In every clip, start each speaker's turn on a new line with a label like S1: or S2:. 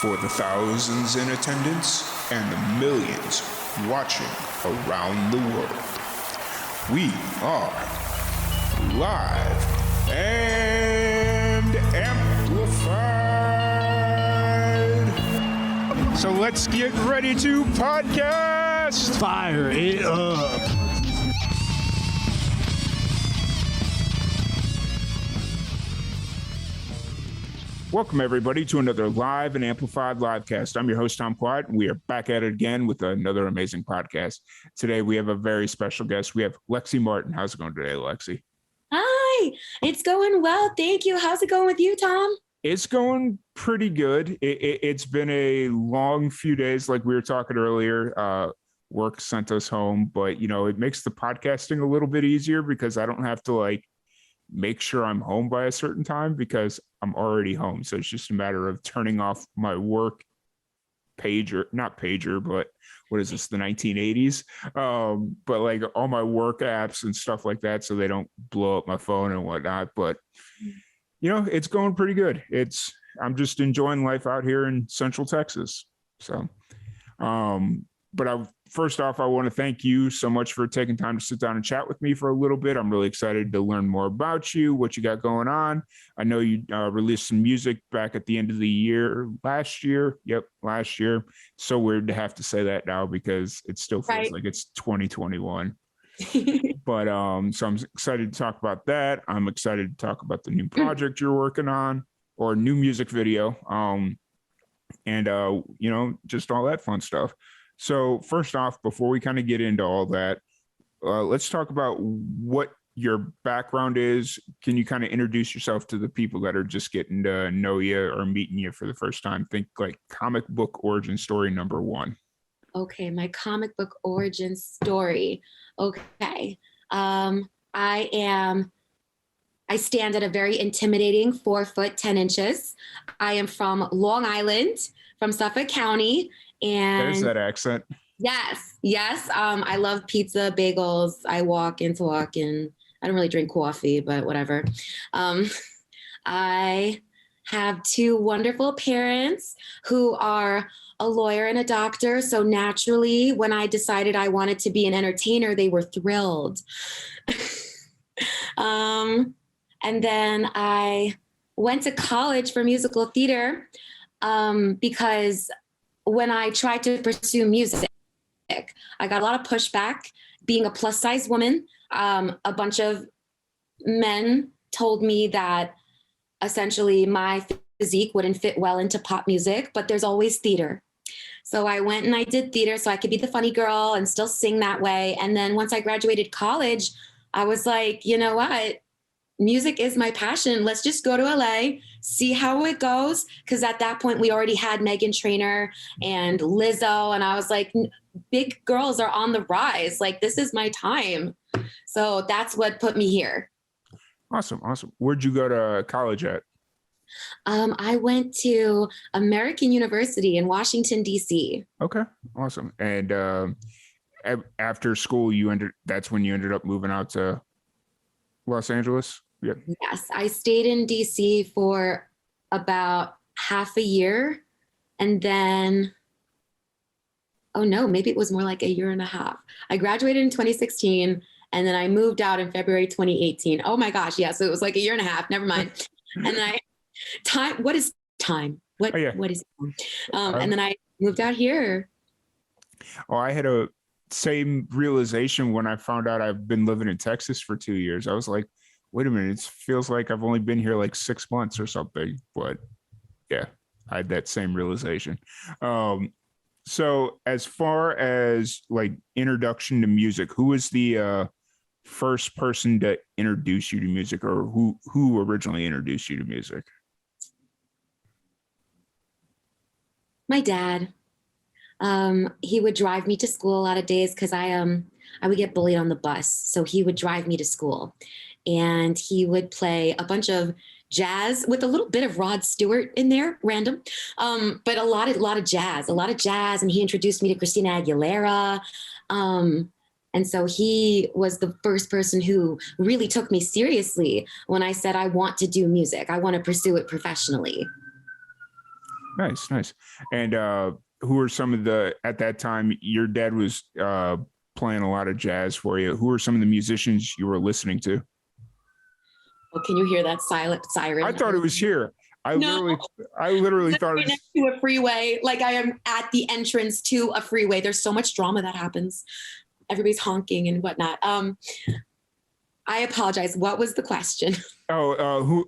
S1: For the thousands in attendance and the millions watching around the world, we are live and amplified. So let's get ready to podcast.
S2: Fire it up.
S1: Welcome, everybody, to another live and amplified livecast. I'm your host, Tom Quad, and we are back at it again with another amazing podcast. Today, we have a very special guest. We have Lexie Martin. How's it going today, Lexie?
S3: Hi, it's going well. Thank you. How's it going with you, Tom?
S1: It's going pretty good. It's been a long few days, like we were talking earlier. Work sent us home, but, you know, it makes the podcasting a little bit easier because I don't have to, make sure I'm home by a certain time because I'm already home. So it's just a matter of turning off my work pager, not pager, but what is this, the 1980s? But like all my work apps and stuff like that, so they don't blow up my phone and whatnot. But, you know, it's going pretty good. I'm just enjoying life out here in Central Texas. So, but first off, I want to thank you so much for taking time to sit down and chat with me for a little bit. I'm really excited to learn more about you, what you got going on. I know you released some music back at the end of the year, last year. Yep, last year. So weird to have to say that now because it still feels like it's 2021. But so I'm excited to talk about that. I'm excited to talk about the new project you're working on or new music video. And you know, just all that fun stuff. So first off, before we kind of get into all that, let's talk about what your background is. Can you kind of introduce yourself to the people that are just getting to know you or meeting you for the first time? Think like comic book origin story number 1.
S3: Okay, my comic book origin story. Okay. I stand at a very intimidating 4 foot 10 inches. I am from Long Island, from Suffolk County. And
S1: there's that accent.
S3: Yes. I love pizza, bagels. I walk and talk, and I don't really drink coffee, but whatever. I have 2 wonderful parents who are a lawyer and a doctor. So naturally, when I decided I wanted to be an entertainer, they were thrilled. And then I went to college for musical theater because when I tried to pursue music, I got a lot of pushback. Being a plus size woman, a bunch of men told me that essentially my physique wouldn't fit well into pop music, but there's always theater. So I went and I did theater so I could be the funny girl and still sing that way. And then once I graduated college, I was like, you know what? Music is my passion. Let's just go to LA, see how it goes. Because at that point, we already had Meghan Trainor and Lizzo. And I was like, big girls are on the rise. Like, this is my time. So that's what put me here.
S1: Awesome. Where'd you go to college at?
S3: I went to American University in Washington, D.C.
S1: Okay, awesome. And after school, that's when you ended up moving out to Los Angeles? Yep.
S3: Yes, I stayed in DC for about half a year. And then, oh no, maybe it was more like a year and a half. I graduated in 2016 and then I moved out in February 2018. Oh my gosh, yeah, so it was like a year and a half, never mind. And then what is time? What is time? And then I moved out here.
S1: Oh, I had a same realization when I found out I've been living in Texas for 2 years. I was like, wait a minute, it feels like I've only been here like 6 months or something. But yeah, I had that same realization. So as far as like introduction to music, who was the first person to introduce you to music, or who originally introduced you to music?
S3: My dad. He would drive me to school a lot of days because I would get bullied on the bus. So he would drive me to school and he would play a bunch of jazz with a little bit of Rod Stewart in there, random. But a lot of jazz. And he introduced me to Christina Aguilera. And so he was the first person who really took me seriously when I said, I want to do music. I want to pursue it professionally.
S1: Nice. And who are some of the, at that time, your dad was playing a lot of jazz for you. Who are some of the musicians you were listening to?
S3: Well, can you hear that silent siren?
S1: I thought it was here. I
S3: No.
S1: literally thought it was
S3: next to a freeway. Like I am at the entrance to a freeway. There's so much drama that happens. Everybody's honking and whatnot. I apologize. What was the question?
S1: who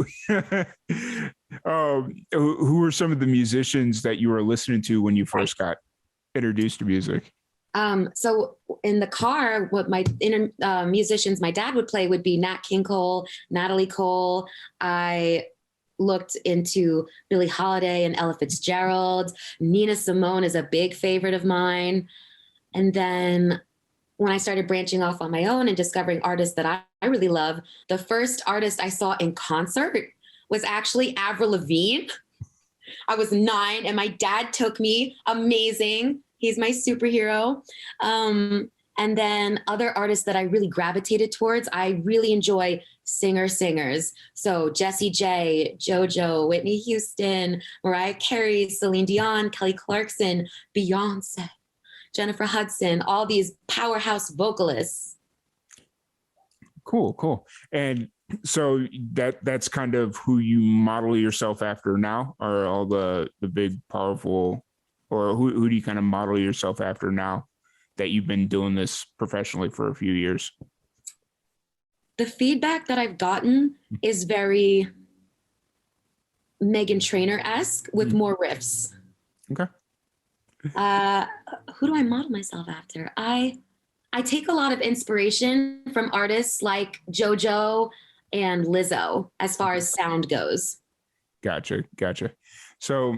S1: who were some of the musicians that you were listening to when you first got introduced to music?
S3: So in the car, what my musicians my dad would play would be Nat King Cole, Natalie Cole. I looked into Billie Holiday and Ella Fitzgerald. Nina Simone is a big favorite of mine. And then when I started branching off on my own and discovering artists that I really love, the first artist I saw in concert was actually Avril Lavigne. I was 9 and my dad took me. Amazing. He's my superhero. And then other artists that I really gravitated towards, I really enjoy singers. So Jessie J, JoJo, Whitney Houston, Mariah Carey, Celine Dion, Kelly Clarkson, Beyonce, Jennifer Hudson, all these powerhouse vocalists.
S1: Cool. And so that's kind of who you model yourself after now, are all the big powerful, or who do you kind of model yourself after now that you've been doing this professionally for a few years?
S3: The feedback that I've gotten is very Meghan Trainor-esque with more riffs.
S1: Okay.
S3: Who do I model myself after? I take a lot of inspiration from artists like JoJo and Lizzo as far as sound goes.
S1: Gotcha. So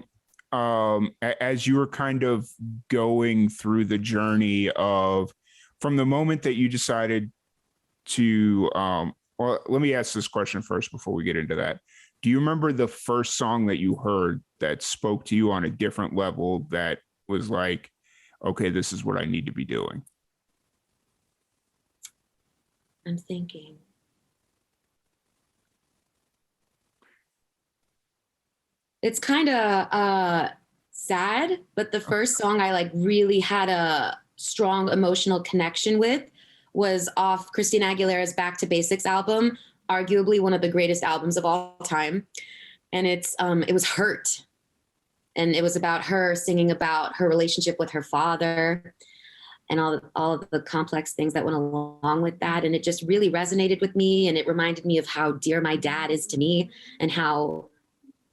S1: as you were kind of going through the journey of, from the moment that you decided to, well, let me ask this question first before we get into that. Do you remember the first song that you heard that spoke to you on a different level, that was like, okay, this is what I need to be doing?
S3: I'm thinking. It's kind of sad, but the first song I like really had a strong emotional connection with was off Christina Aguilera's Back to Basics album, arguably one of the greatest albums of all time. And it was Hurt. And it was about her singing about her relationship with her father and all of the complex things that went along with that. And it just really resonated with me. And it reminded me of how dear my dad is to me and how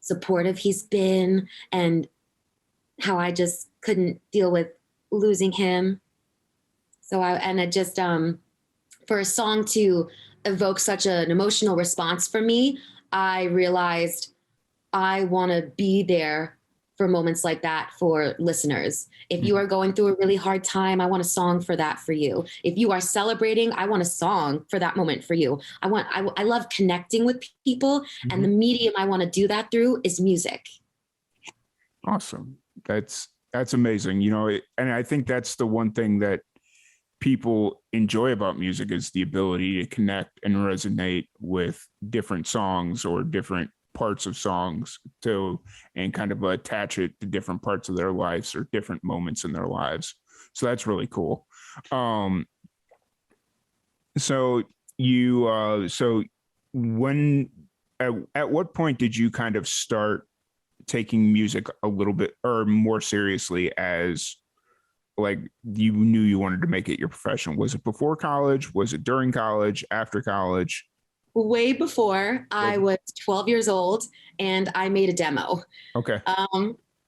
S3: supportive he's been and how I just couldn't deal with losing him. So for a song to evoke such an emotional response for me, I realized I want to be there for moments like that for listeners. If you are going through a really hard time, I want a song for that for you. If you are celebrating, I want a song for that moment for you. I love connecting with people, and the medium I want to do that through is music.
S1: Awesome. That's amazing. And I think that's the one thing that people enjoy about music, is the ability to connect and resonate with different songs or different parts of songs and kind of attach it to different parts of their lives or different moments in their lives. So that's really cool. So when, at what point did you kind of start taking music a little bit or more seriously, as like you knew you wanted to make it your profession? Was it before college? Was it during college? After college?
S3: Way before. I was 12 years old and I made a demo.
S1: Okay.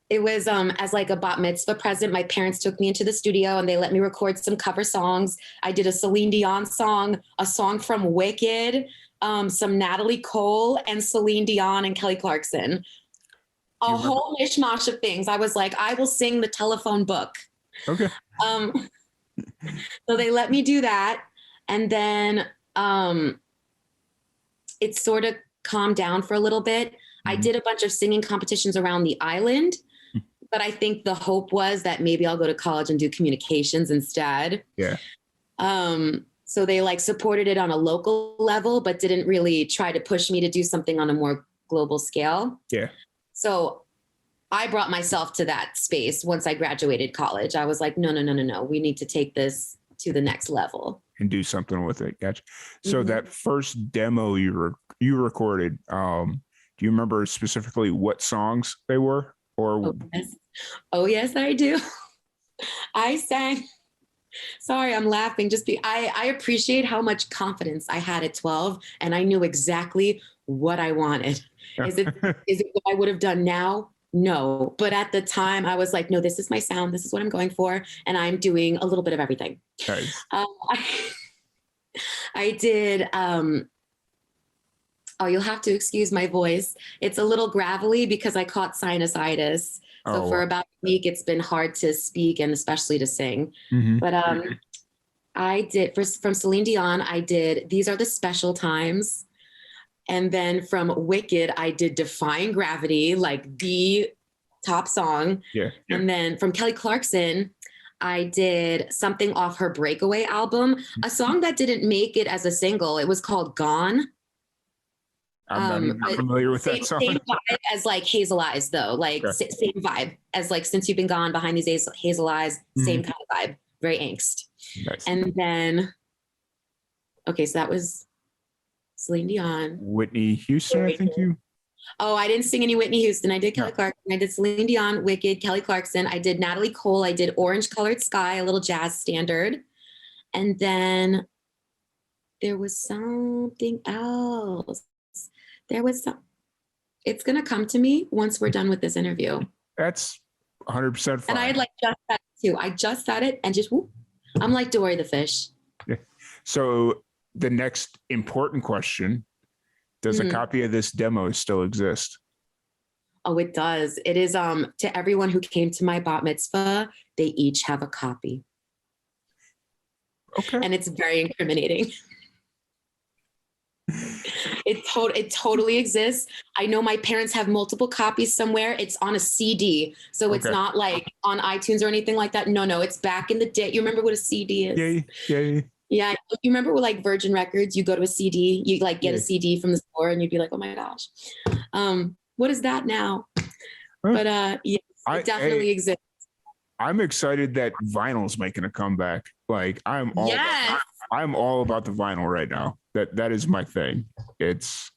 S3: It was as like a bat mitzvah present. My parents took me into the studio and they let me record some cover songs. I did a Celine Dion song, a song from Wicked, some Natalie Cole, and Celine Dion and Kelly Clarkson. A whole mishmash of things. I was like, I will sing the telephone book.
S1: Okay.
S3: So they let me do that. And then it sort of calmed down for a little bit. I did a bunch of singing competitions around the island, but I think the hope was that maybe I'll go to college and do communications instead.
S1: Yeah.
S3: So they like supported it on a local level, but didn't really try to push me to do something on a more global scale.
S1: Yeah.
S3: So I brought myself to that space once I graduated college. I was like, no, no, no, no, no. We need to take this to the next level
S1: and do something with it. Gotcha. So
S3: Mm-hmm.
S1: that first demo you recorded, do you remember specifically what songs they were? Or
S3: Oh yes, I do. I sang. Sorry, I'm laughing. I appreciate how much confidence I had at 12, and I knew exactly what I wanted. Is it is it what I would have done now? No, but at the time I was like, no, this is my sound. This is what I'm going for, and I'm doing a little bit of everything.
S1: Nice.
S3: I did. Oh, you'll have to excuse my voice. It's a little gravelly because I caught sinusitis. So for about a week, it's been hard to speak and especially to sing.
S1: Mm-hmm.
S3: But I did from Celine Dion. I did These Are the Special Times, and then from Wicked, I did Defying Gravity, like the top song.
S1: Yeah.
S3: And then from Kelly Clarkson, I did something off her Breakaway album, a song that didn't make it as a single. It was called Gone.
S1: I'm not even familiar with that song.
S3: Same vibe as like Hazel Eyes, though. Like same vibe as like Since You've Been Gone, Behind These Hazel Eyes. Same kind of vibe. Very angst.
S1: Nice.
S3: And then, okay, so that was Celine Dion.
S1: Whitney Houston, I think you.
S3: Oh, I didn't sing any Whitney Houston. I did Kelly Clarkson. I did Celine Dion, Wicked, Kelly Clarkson. I did Natalie Cole. I did Orange Colored Sky, a little jazz standard. And then there was something else. It's going to come to me once we're done with this interview.
S1: That's 100% fine.
S3: And I had like just said it too. I just said it and just, whoop. I'm like Dory the fish.
S1: Yeah. So the next important question, does a copy of this demo still exist?
S3: Oh, it does. It is, to everyone who came to my bat mitzvah, they each have a copy.
S1: Okay.
S3: And it's very incriminating. It totally exists. I know my parents have multiple copies somewhere. It's on a CD. So it's not like on iTunes or anything like that. No, it's back in the day. You remember what a CD is?
S1: Yeah.
S3: Yeah. You remember with like Virgin Records, you go to a CD, you like get a CD from the store and you'd be like, oh my gosh. What is that now? But yeah, it definitely exists.
S1: I'm excited that vinyl's making a comeback. Like I'm all about the vinyl right now. That is my thing. It's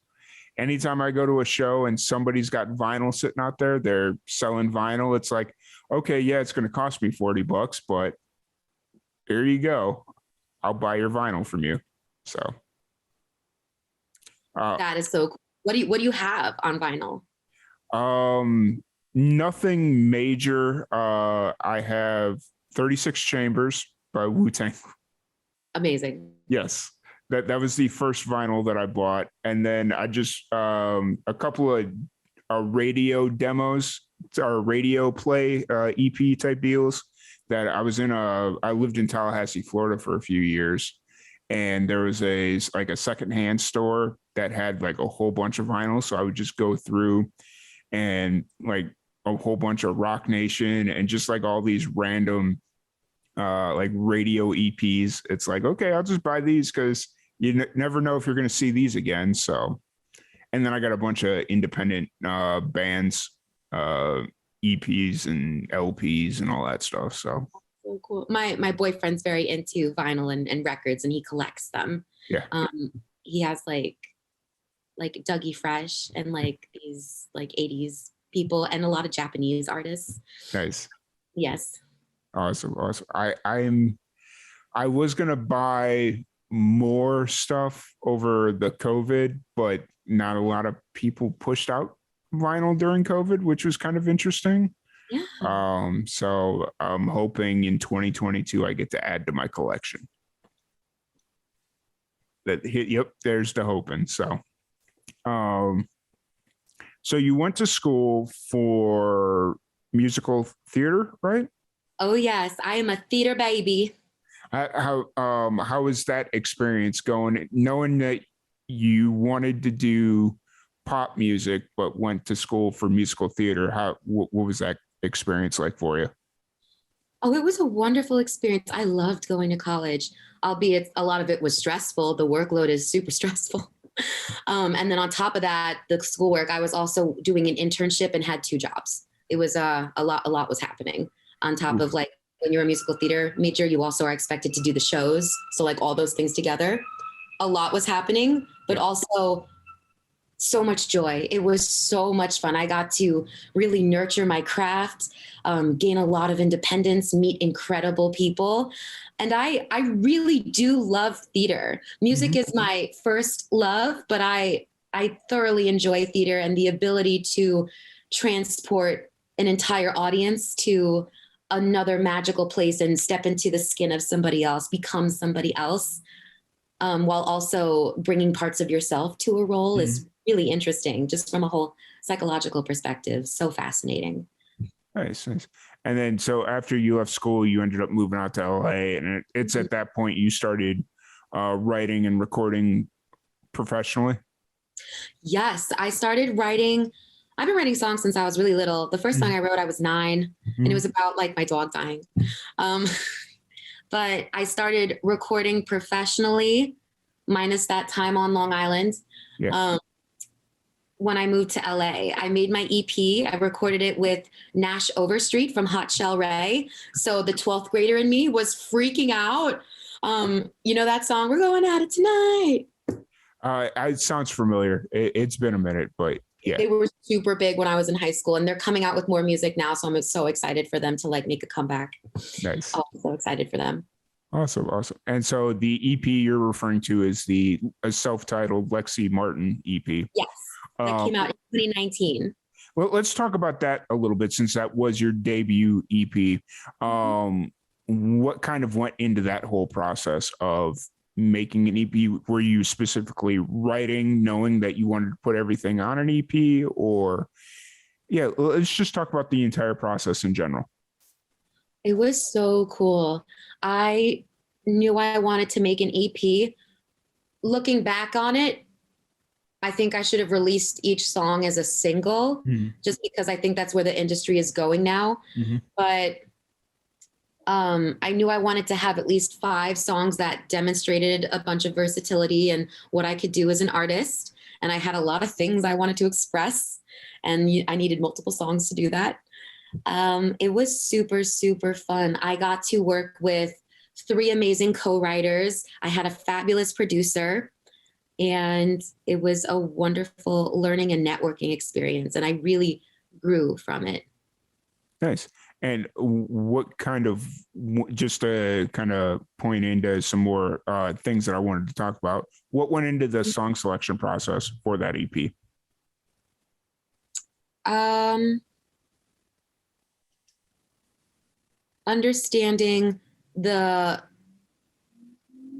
S1: anytime I go to a show and somebody's got vinyl sitting out there, they're selling vinyl. It's like, okay, yeah, it's going to cost me $40, but here you go. I'll buy your vinyl from you. So
S3: that is so cool. What do you have on vinyl?
S1: Nothing major. I have 36 Chambers by Wu-Tang.
S3: Amazing.
S1: Yes. That was the first vinyl that I bought. And then I just a couple of radio demos or radio play EP type deals that I was in I lived in Tallahassee, Florida for a few years. And there was a secondhand store that had like a whole bunch of vinyl. So I would just go through and like a whole bunch of Rock Nation and just like all these random like radio EPs. It's like, okay, I'll just buy these because you never know if you're going to see these again. So, and then I got a bunch of independent bands, EPs and LPs and all that stuff. So
S3: cool. My boyfriend's very into vinyl and records, and he collects them.
S1: Yeah.
S3: He has like Dougie Fresh and like these like 80s people and a lot of Japanese artists.
S1: Nice.
S3: Yes.
S1: Awesome. I was gonna buy more stuff over the COVID, but not a lot of people pushed out vinyl during COVID, which was kind of interesting.
S3: Yeah.
S1: So I'm hoping in 2022 I get to add to my collection. Yep, there's the hoping. So so you went to school for musical theater, right?
S3: Oh yes, I am a theater baby.
S1: How is that experience going? Knowing that you wanted to do pop music but went to school for musical theater, what was that experience like for you?
S3: Oh, it was a wonderful experience. I loved going to college, albeit a lot of it was stressful. The workload is super stressful. And then on top of that, the schoolwork, I was also doing an internship and had 2 jobs. it was a lot was happening on top
S1: Oof.
S3: of like when you're a musical theater major, you also are expected to do the shows. So like all those things together, a lot was happening, but also so much joy. It was so much fun. I got to really nurture my craft, gain a lot of independence, meet incredible people. And I really do love theater. Music
S1: Mhm.
S3: is my first love, but I thoroughly enjoy theater and the ability to transport an entire audience to another magical place and step into the skin of somebody else, become somebody else, while also bringing parts of yourself to a role is
S1: Mhm.
S3: really interesting, just from a whole psychological perspective. So fascinating.
S1: Nice, nice. And then, so after you left school, you ended up moving out to LA, and it's
S3: Mhm.
S1: at that point you started writing and recording professionally.
S3: Yes, I started writing. I've been writing songs since I was really little. The first song I wrote, I was 9, and it
S1: Mhm.
S3: was about like my dog dying. Um, but I started recording professionally, minus that time on Long Island.
S1: Yeah.
S3: Um, when I moved to LA. I made my EP. I recorded it with Nash Overstreet from Hot Shell Ray. So the 12th grader in me was freaking out. You know that song, We're Going At It Tonight.
S1: It sounds familiar. It's been a minute, but yeah,
S3: They were super big when I was in high school, and they're coming out with more music now. So I'm so excited for them to like make a comeback.
S1: nice.
S3: Oh, I'm so excited for them.
S1: Awesome, awesome. And so the EP you're referring to is the a self-titled Lexie Martin EP.
S3: Yes, that
S1: Um,
S3: came out in 2019.
S1: well, let's talk about that a little bit since that was your debut EP. What kind of went into that whole process of making an EP? Were you specifically writing, knowing that you wanted to put everything on an EP, or yeah, let's just talk about the entire process in general.
S3: It was so cool. I knew I wanted to make an EP. Looking back on it, I think I should have released each song as a single
S1: Mhm.
S3: just because I think that's where the industry is going now.
S1: Mhm.
S3: But I knew I wanted to have at least 5 songs that demonstrated a bunch of versatility and what I could do as an artist. And I had a lot of things I wanted to express, and I needed multiple songs to do that. It was super, super fun. I got to work with 3 amazing co writers. I had a fabulous producer, and it was a wonderful learning and networking experience. And I really grew from it.
S1: Nice. And what kind of, just to kind of point into some more things that I wanted to talk about, what went into the song selection process for that EP?
S3: Um, Understanding the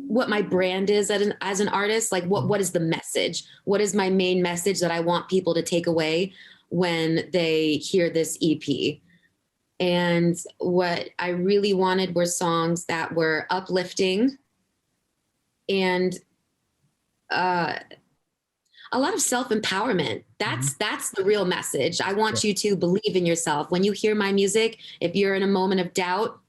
S3: what my brand is as an artist, like what is the message? What is my main message that I want people to take away when they hear this EP? And what I really wanted were songs that were uplifting and uh, a lot of self-empowerment.
S1: Mhm.
S3: That's the real message. I
S1: Yeah.
S3: want you to believe in yourself. When you hear my music, if you're in a moment of doubt,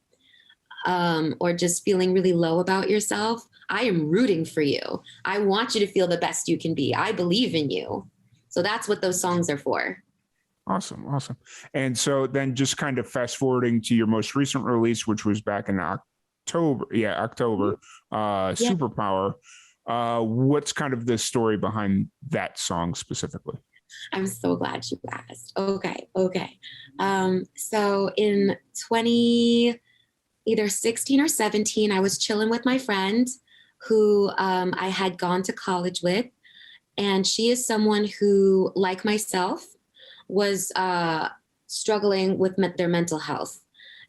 S3: or just feeling really low about yourself, I am rooting for you. I want you to feel the best you can be. I believe in you. So that's what those songs are for.
S1: Awesome. Awesome. And so then just kind of fast forwarding to your most recent release, which was back in October. Yeah, October,
S3: Yeah,
S1: Superpower. What's kind of the story behind that song specifically?
S3: I'm so glad you asked. Okay. So in 20, either 16 or 17, I was chilling with my friend who I had gone to college with. And she is someone who, like myself, was struggling with their mental health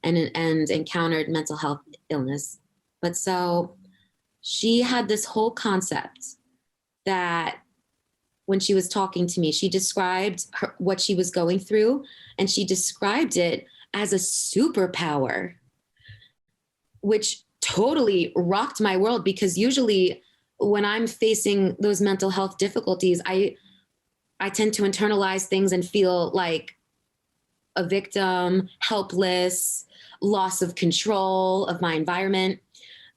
S3: and encountered mental health illness. But so she had this whole concept that when she was talking to me, she described what she was going through, and she described it as a superpower, which totally rocked my world because usually when I'm facing those mental health difficulties, I tend to internalize things and feel like a victim, helpless, loss of control of my environment.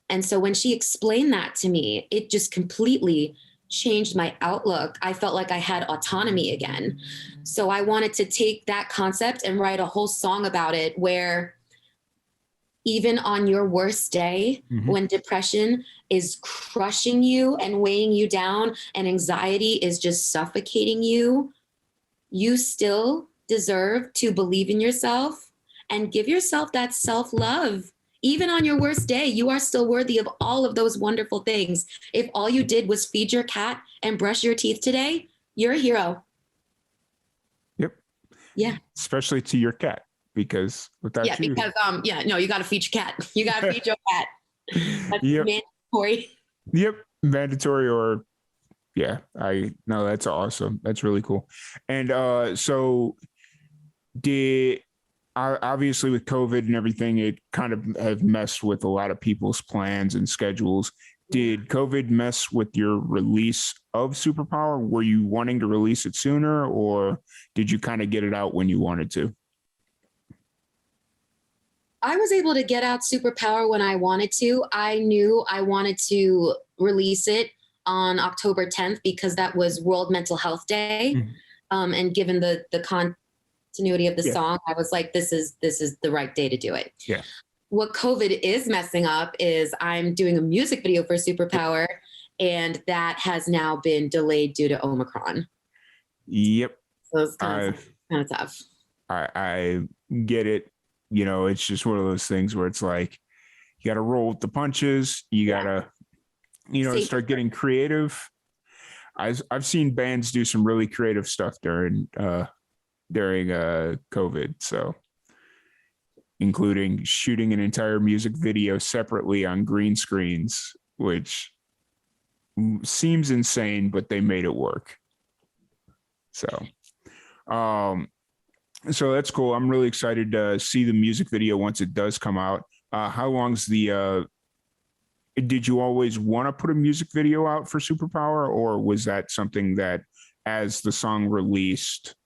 S3: And so when she explained that to me, it just completely changed my outlook. I felt like I had autonomy again. So I wanted to take that concept and write a whole song about it, where even on your worst day, when depression is crushing you and weighing you down and anxiety is just suffocating you, you still deserve to believe in yourself and give yourself that self-love. Even on your worst day, you are still worthy of all of those wonderful things. If all you did was feed your cat and brush your teeth today, you're a hero.
S1: Yep.
S3: Yeah.
S1: Especially to your cat, because without
S3: you got to feed your cat. You got to feed your cat. That's mandatory.
S1: Yep. Mandatory, or I know, that's awesome. That's really cool. And so did obviously with COVID and everything, it kind of have messed with a lot of people's plans and schedules. Did COVID mess with your release of Superpower? Were you wanting to release it sooner, or did you kind of get it out when you wanted to?
S3: I was able to get out Superpower when I wanted to. I knew I wanted to release it on October 10th because that was World Mental Health Day. And given the continuity of the song, I was like, this is the right day to do it.
S1: Yeah.
S3: What COVID is messing up is I'm doing a music video for Superpower, and that has now been delayed due to Omicron.
S1: Yep.
S3: So it's kind of tough.
S1: I get it. You know, it's just one of those things where it's like, you got to roll with the punches. You got to, start getting creative. I've seen bands do some really creative stuff during COVID. So, including shooting an entire music video separately on green screens, which seems insane, but they made it work. So that's cool. I'm really excited to see the music video once it does come out. How long's did you always want to put a music video out for Superpower, or was that something that as the song released,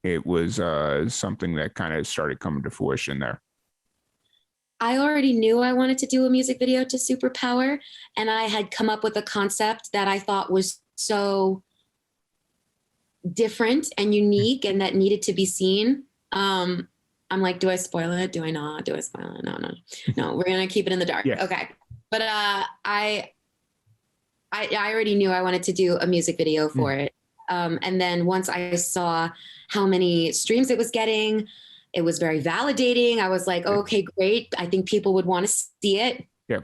S1: it was something that kind of started coming to fruition there?
S3: I already knew I wanted to do a music video to Superpower, and I had come up with a concept that I thought was so different and unique and that needed to be seen. I'm like, do I spoil it? Do I not? Do I spoil it? No, we're going to keep it in the dark.
S1: Yeah.
S3: Okay. But I already knew I wanted to do a music video for it. And then once I saw how many streams it was getting, it was very validating. I was like, okay, great. I think people would want to see it.
S1: Yeah.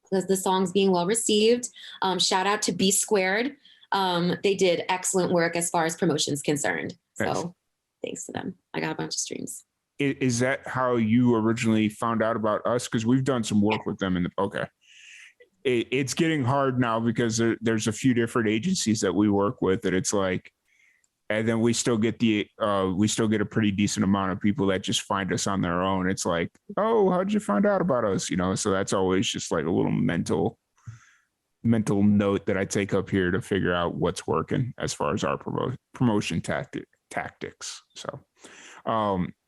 S3: Because the song's being well received. Shout out to B Squared. They did excellent work as far as promotion's concerned. So thanks to them, I got a bunch of streams.
S1: Is that how you originally found out about us? Because we've done some work with them it's getting hard now because there's a few different agencies that we work with, and it's like, and then we still get a pretty decent amount of people that just find us on their own. It's like, oh, how'd you find out about us? So that's always just like a little mental note that I take up here to figure out what's working as far as our promotion tactics. So,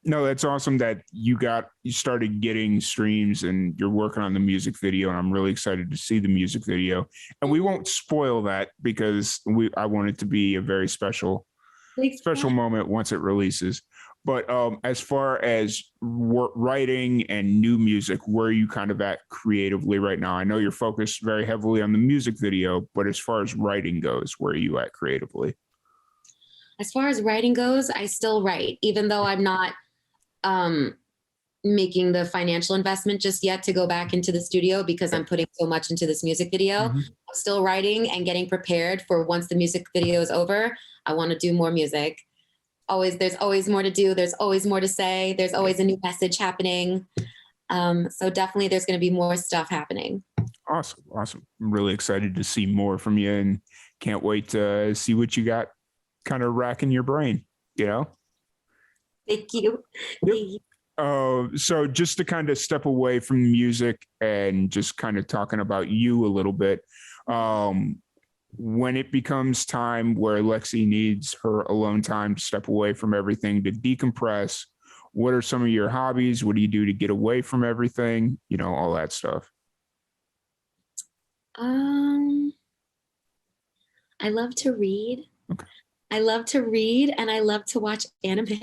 S1: no, that's awesome that you started getting streams and you're working on the music video, and I'm really excited to see the music video. And we won't spoil that because I want it to be a very special moment once it releases. But as far as writing and new music, where are you kind of at creatively right now? I know you're focused very heavily on the music video, but as far as writing goes, where are you at creatively?
S3: As far as writing goes, I still write, even though I'm not making the financial investment just yet to go back into the studio because I'm putting so much into this music video. I'm still writing and getting prepared for once the music video is over. I want to do more music. There's always more to do. There's always more to say. There's always a new message happening. So definitely there's going to be more stuff happening. Awesome.
S1: I'm really excited to see more from you and can't wait to see what you got kind of racking your brain,
S3: Thank you.
S1: Yep. So just to kind of step away from music and just kind of talking about you a little bit, when it becomes time where Lexie needs her alone time to step away from everything to decompress, what are some of your hobbies? What do you do to get away from everything? All that stuff.
S3: I love to read.
S1: Okay.
S3: I love to read and I love to watch anime.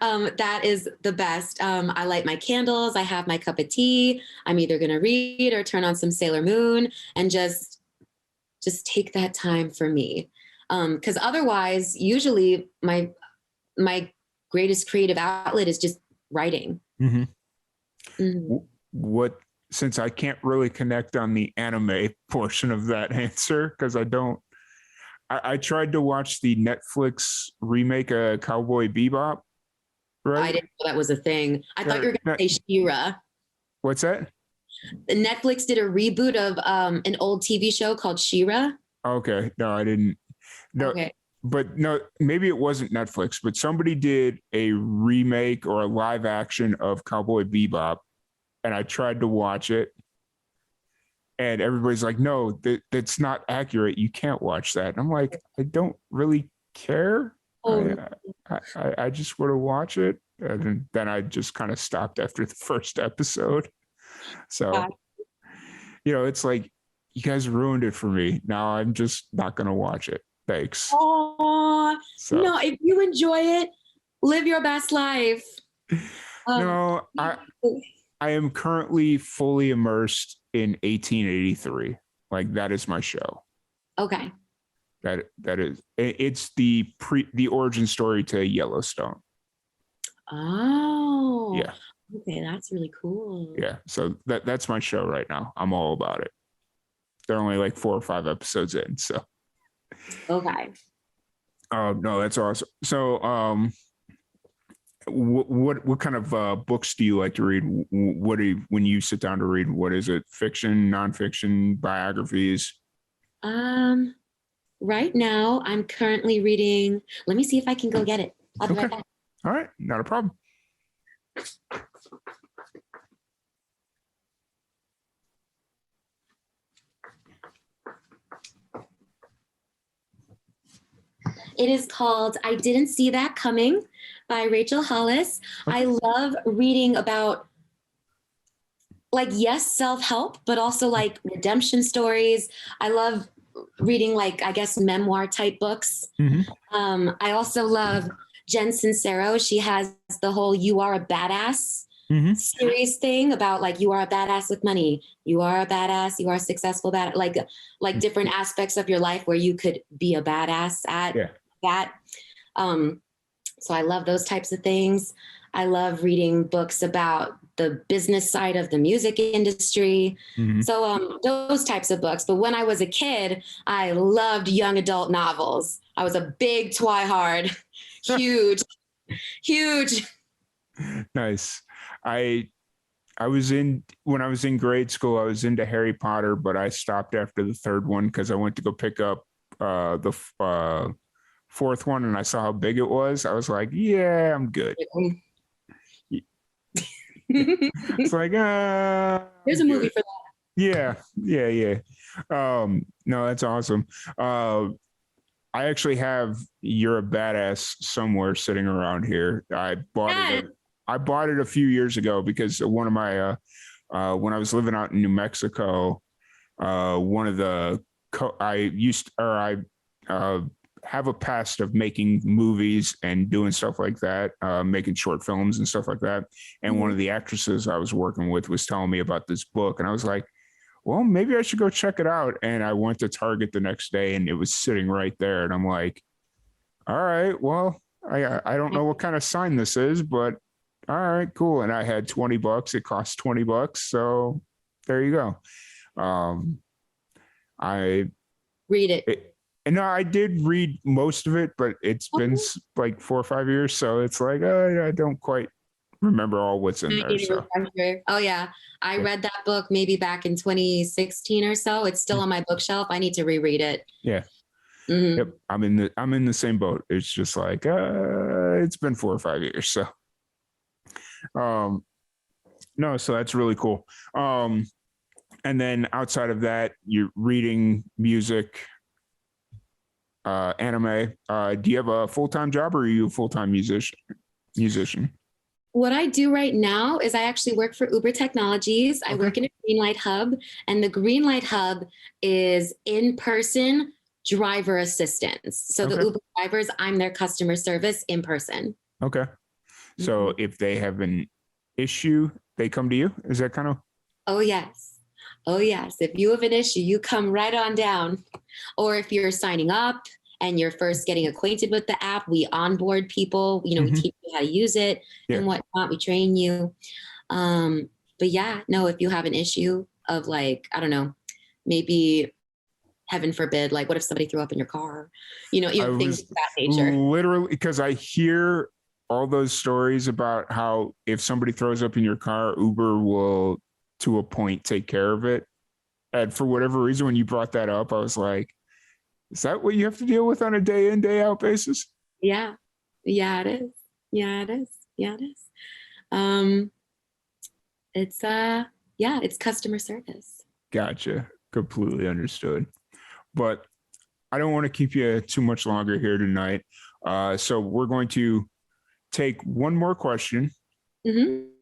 S3: That is the best. I light my candles. I have my cup of tea. I'm either going to read or turn on some Sailor Moon and just take that time for me. Because otherwise, usually my greatest creative outlet is just writing.
S1: Mm-hmm.
S3: Mm-hmm.
S1: What, since I can't really connect on the anime portion of that answer, because I tried to watch the Netflix remake of Cowboy Bebop, right?
S3: I didn't know that was a thing. I thought you were going to say She-Ra.
S1: What's that?
S3: Netflix did a reboot of an old TV show called She-Ra.
S1: Okay. No, I didn't. No,
S3: Okay.
S1: but no, maybe it wasn't Netflix, but somebody did a remake or a live action of Cowboy Bebop, and I tried to watch it. And everybody's like, no, that's not accurate. You can't watch that. And I'm like, I don't really care.
S3: Oh,
S1: I just want to watch it. And then I just kind of stopped after the first episode. So, it's like, you guys ruined it for me. Now I'm just not going to watch it. Thanks.
S3: oh no, if you enjoy it, live your best life.
S1: No, I am currently fully immersed in 1883. Like, that is my show.
S3: Okay.
S1: That is, it's the origin story to Yellowstone.
S3: Oh.
S1: Yeah.
S3: Okay, that's really cool.
S1: Yeah. So that's my show right now. I'm all about it. They're only like 4 or 5 episodes in. So.
S3: Okay.
S1: No, that's awesome. So, what kind of books do you like to read? What do you, when you sit down to read? What is it? Fiction, nonfiction, biographies?
S3: Right now I'm currently reading. Let me see if I can go get it. I'll be right back.
S1: All right, not a problem.
S3: It is called I Didn't See That Coming by Rachel Hollis. Okay. I love reading about, like, yes, self-help, but also like redemption stories. I love reading, like, I guess, memoir type books. Mm-hmm. I also love Jen Sincero. She has the whole You Are a Badass series thing about, like, you are a badass with money. You are a badass. You are a successful badass. Like different aspects of your life where you could be a badass at that. So I love those types of things. I love reading books about the business side of the music industry. Mm-hmm. So those types of books. But when I was a kid, I loved young adult novels. I was a big twihard, huge.
S1: Nice. When I was in grade school, I was into Harry Potter, but I stopped after the 3rd one because I went to go pick up the 4th one, and I saw how big it was. I was like, yeah, I'm good. It's like,
S3: there's a movie for that.
S1: Yeah. No, that's awesome. I actually have You're a Badass somewhere sitting around here. I bought it a few years ago because one of my when I was living out in New Mexico, one of the I have a past of making movies and doing stuff like that, making short films and stuff like that. And one of the actresses I was working with was telling me about this book, and I was like, well, maybe I should go check it out. And I went to Target the next day, and it was sitting right there. And I'm like, all right, well, I don't know what kind of sign this is, but all right, cool. And I had $20. It cost $20. So there you go. I
S3: read it.
S1: And no, I did read most of it, but it's been like 4 or 5 years. So it's like, I don't quite remember all what's in there. So.
S3: Oh, yeah. I read that book maybe back in 2016 or so. It's still on my bookshelf. I need to reread it.
S1: Yeah. Mm-hmm. Yep. I'm in the same boat. It's just like, it's been 4 or 5 years. So, no, so that's really cool. And then outside of that, you're reading music, anime. Do you have a full-time job, or are you a full-time musician?
S3: What I do right now is I actually work for Uber Technologies. I
S1: Okay.
S3: work in a green light hub, and the green light hub is in-person driver assistance. So the
S1: Okay.
S3: Uber drivers, I'm their customer service in person.
S1: Okay. So if they have an issue, they come to you. Is that kind of?
S3: Oh, yes. Oh, yes. If you have an issue, you come right on down. Or if you're signing up and you're first getting acquainted with the app, we onboard people. We teach you how to use it and whatnot. We train you. But yeah, no, if you have an issue of like, I don't know, maybe heaven forbid, like what if somebody threw up in your car? Things of that nature.
S1: Literally, because I hear all those stories about how if somebody throws up in your car, Uber will, to a point, take care of it. And for whatever reason, when you brought that up, I was like, is that what you have to deal with on a day in, day out basis?
S3: Yeah. Yeah, it is. Yeah, it is. Yeah, it is. It's customer service.
S1: Gotcha. Completely understood. But I don't want to keep you too much longer here tonight. So we're going to take one more question,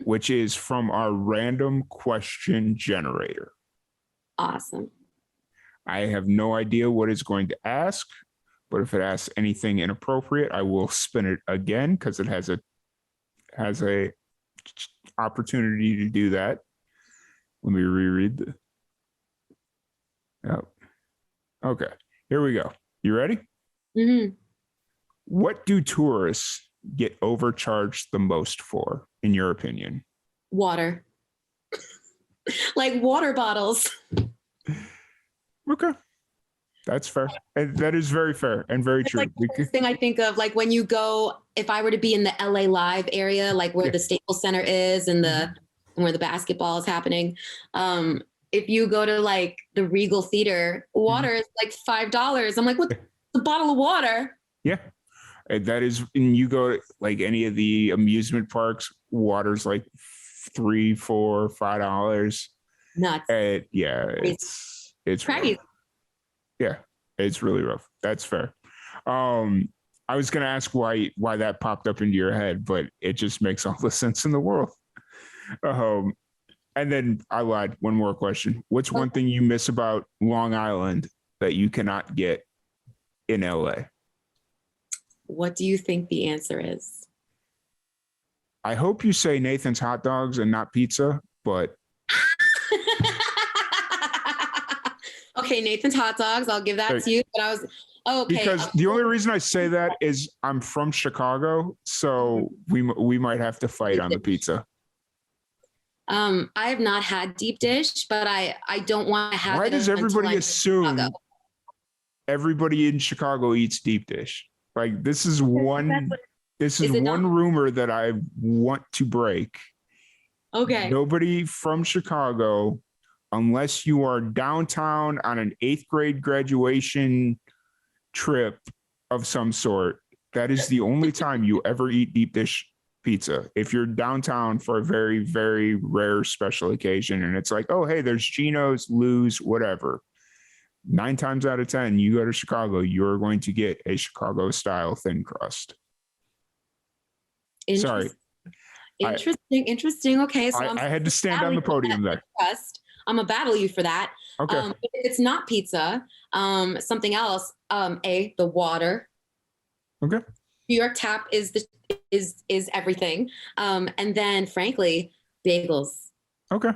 S1: which is from our random question generator.
S3: Awesome.
S1: I have no idea what it's going to ask, but if it asks anything inappropriate, I will spin it again because it has a opportunity to do that. Let me reread the. Oh. Okay, here we go. You ready? What do tourists get overcharged the most for, in your opinion?
S3: Water. Like water bottles.
S1: Okay. That's fair. And that is very fair and very true.
S3: Like the first thing I think of, like when you go, if I were to be in the LA Live area, like where the Staples Center is and where the basketball is happening. If you go to like the Regal Theater, water is like $5. I'm like, what's a bottle of water?
S1: Yeah. And that is, and you go to like any of the amusement parks, water's like $3, $4, $5.
S3: Nuts.
S1: And it's
S3: crazy.
S1: Yeah, it's really rough. That's fair. I was going to ask why that popped up into your head, but it just makes all the sense in the world. And then I lied. One more question. What's one thing you miss about Long Island that you cannot get in LA?
S3: What do you think the answer is?
S1: I hope you say Nathan's hot dogs and not pizza, but.
S3: Okay, Nathan's hot dogs. I'll give that to you. But I was okay.
S1: Because the only reason I say that is I'm from Chicago, so we might have to fight on the pizza.
S3: I have not had deep dish, but I don't want to have.
S1: Why does everybody assume everybody in Chicago eats deep dish? Like this is one rumor that I want to break.
S3: Okay.
S1: Nobody from Chicago, unless you are downtown on an 8th grade graduation trip of some sort, that is the only time you ever eat deep dish pizza. If you're downtown for a very, very rare special occasion and it's like, oh, hey, there's Geno's, Lou's, whatever. 9 times out of 10, you go to Chicago, you're going to get a Chicago style thin crust. Sorry.
S3: Interesting. Okay. So
S1: I had to stand on the podium there.
S3: I'm gonna battle you for that.
S1: Okay.
S3: If it's not pizza, something else. The water.
S1: Okay.
S3: New York Tap is everything. And then frankly, bagels.
S1: Okay.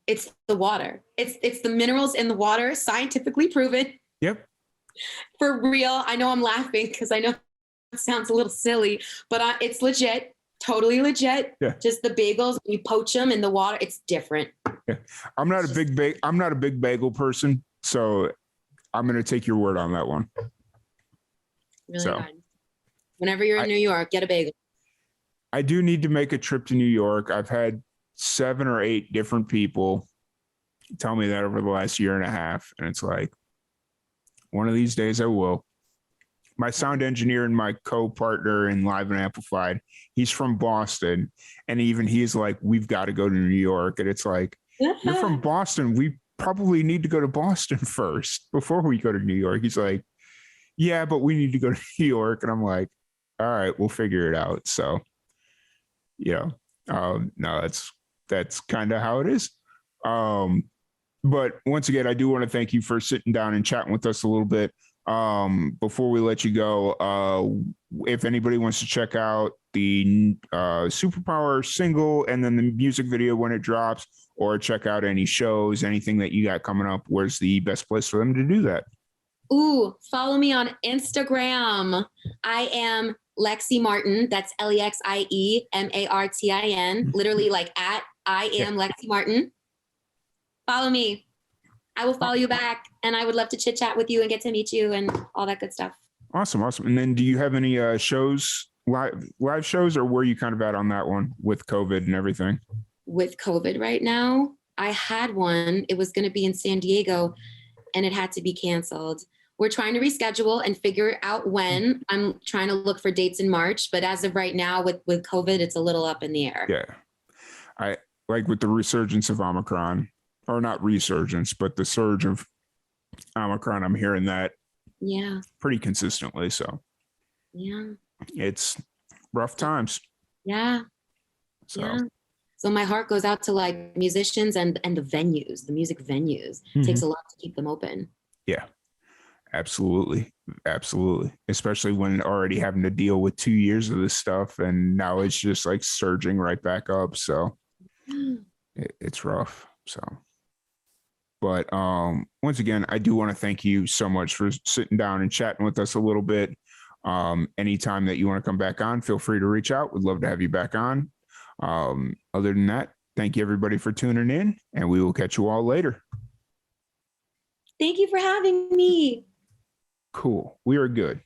S3: It's the water. It's the minerals in the water, scientifically proven.
S1: Yep.
S3: For real. I know I'm laughing because I know it sounds a little silly, but it's legit. Totally legit.
S1: Yeah.
S3: Just the bagels, you poach them in the water. It's different.
S1: Yeah. I'm not a big bagel person, so I'm going to take your word on that one.
S3: Really hard. Whenever you're in New York, get a bagel.
S1: I do need to make a trip to New York. I've had 7 or 8 different people tell me that over the last year and a half, and it's like, one of these days I will. My sound engineer and my co-partner in Live and Amplified, he's from Boston, and even he's like, we've got to go to New York. And it's like, you're from Boston. We probably need to go to Boston first before we go to New York. He's like, yeah, but we need to go to New York. And I'm like, all right, we'll figure it out. So Yeah. No, that's kind of how it is. But once again, I do want to thank you for sitting down and chatting with us a little bit. Before we let you go, if anybody wants to check out the Superpower single and then the music video when it drops, or check out any shows, anything that you got coming up, where's the best place for them to do that?
S3: Ooh, follow me on Instagram. I am Lexie Martin. That's LEXIEMARTIN. Literally like at I am Lexie Martin. Follow me. I will follow you back, and I would love to chit chat with you and get to meet you and all that good stuff.
S1: Awesome. And then do you have any shows, live shows, or where you kind of at on that one with COVID and everything?
S3: With COVID right now, I had one. It was going to be in San Diego, and it had to be canceled. We're trying to reschedule and figure out when. I'm trying to look for dates in March, but as of right now with COVID, it's a little up in the air.
S1: Yeah. I like with the resurgence of Omicron, or not resurgence, but the surge of Omicron, I'm hearing that pretty consistently. So
S3: yeah,
S1: it's rough times.
S3: Yeah.
S1: So.
S3: Yeah. So my heart goes out to like musicians and the venues, the music venues.
S1: Mm-hmm.
S3: It takes a lot to keep them open.
S1: Yeah, absolutely. Especially when already having to deal with 2 years of this stuff, and now it's just like surging right back up. So it's rough. So, but once again, I do want to thank you so much for sitting down and chatting with us a little bit. Anytime that you want to come back on, feel free to reach out. We'd love to have you back on. Other than that, thank you everybody for tuning in, and we will catch you all later.
S3: Thank you for having me.
S1: Cool. We are good.